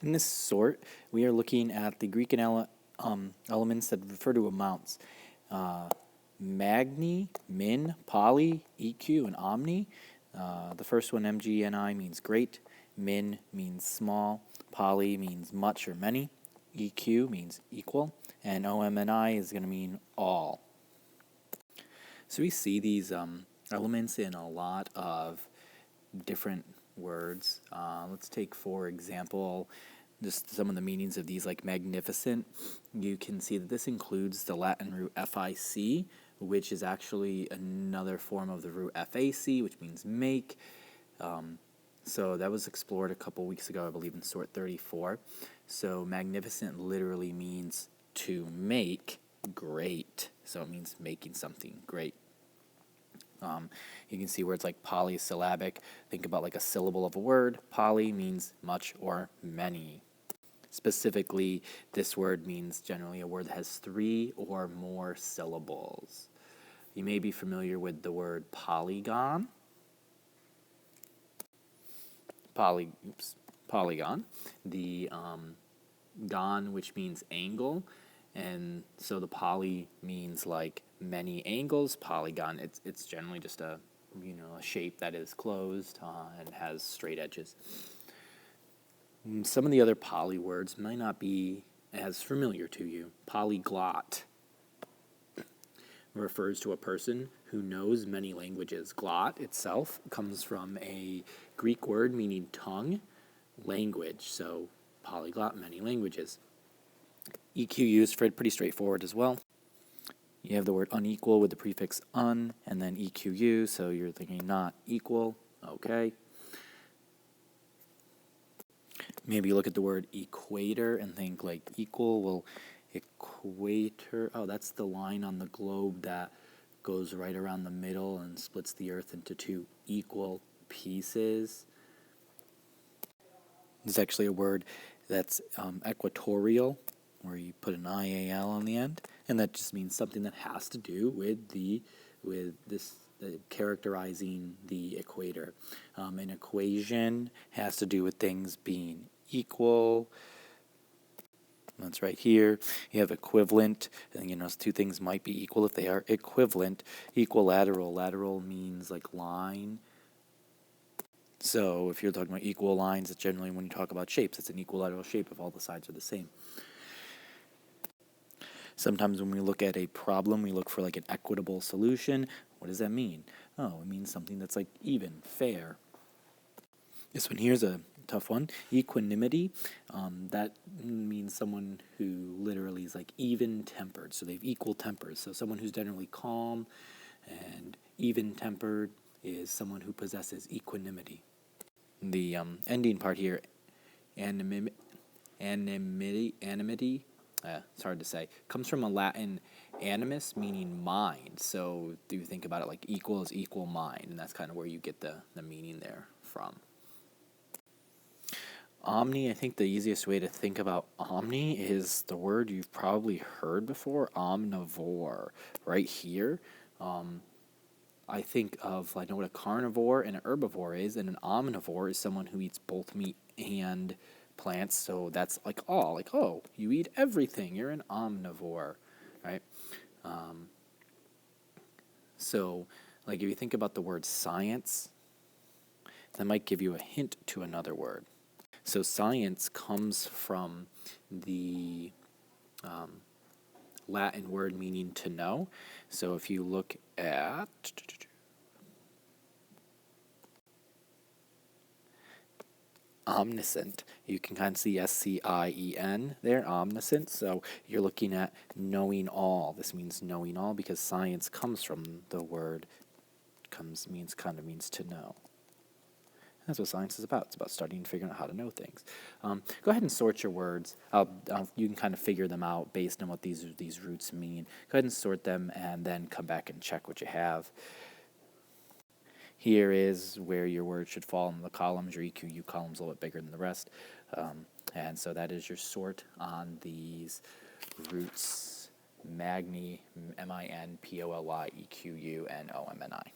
In this sort, we are looking at the Greek elements that refer to amounts. Magni, min, poly, EQ, and omni. The first one, MGNI, means great. Min means small. Poly means much or many. EQ means equal. And OMNI is going to mean all. So we see these elements in a lot of different words. Let's take, for example, just some of the meanings of these, like magnificent. You can see that this includes the Latin root FIC, which is actually another form of the root FAC, which means make. So that was explored a couple weeks ago, I believe, in sort 34. So magnificent literally means to make great. So it means making something great. You can see words like polysyllabic. Think about like a syllable of a word. Poly means much or many. Specifically, this word means generally a word that has 3 or more syllables. You may be familiar with the word polygon. Polygon. The gon, which means angle. And so the poly means like many angles. Polygon, it's generally just a shape that is closed and has straight edges. Some of the other poly words might not be as familiar to you. Polyglot refers to a person who knows many languages. Glot itself comes from a Greek word meaning tongue, language. So polyglot, many languages. EQ used for it, pretty straightforward as well. You have the word unequal with the prefix un, and then EQU, so you're thinking not equal. Okay. Maybe you look at the word equator and think like equal. Well, equator, oh, that's the line on the globe that goes right around the middle and splits the earth into 2 equal pieces. There's actually a word that's equatorial, where you put an IAL on the end, and that just means something that has to do with characterizing the equator. An equation has to do with things being equal. That's right here. You have equivalent, and 2 things might be equal if they are equivalent. Equilateral. Lateral means like line. So if you're talking about equal lines, it's generally when you talk about shapes, it's an equilateral shape if all the sides are the same. Sometimes when we look at a problem, we look for like an equitable solution. What does that mean? Oh, it means something that's like even, fair. This one here's a tough one. Equanimity. That means someone who literally is like even-tempered. So they have equal tempers. So someone who's generally calm and even-tempered is someone who possesses equanimity. The ending part here, anonymity, it's hard to say, comes from a Latin animus, meaning mind. So do you think about it like equal is equal mind, and that's kind of where you get the meaning there from. Omni, I think the easiest way to think about omni is the word you've probably heard before, omnivore. Right here, I think of, I know what a carnivore and an herbivore is, and an omnivore is someone who eats both meat and plants. So that's like all, like, oh, you eat everything, you're an omnivore, right? So like if you think about the word science, that might give you a hint to another word. So science comes from the Latin word meaning to know. So if you look at omniscient, you can kind of see SCIEN there, omniscient. So you're looking at knowing all. This means knowing all because science comes from the word means to know. That's what science is about. It's about studying and figuring out how to know things. Go ahead and sort your words. You can kind of figure them out based on what these roots mean. Go ahead and sort them and then come back and check what you have. Here is where your word should fall in the columns. Your EQU column's a little bit bigger than the rest. And so that is your sort on these roots: Magni, MIN, POLY, EQU, and OMNI.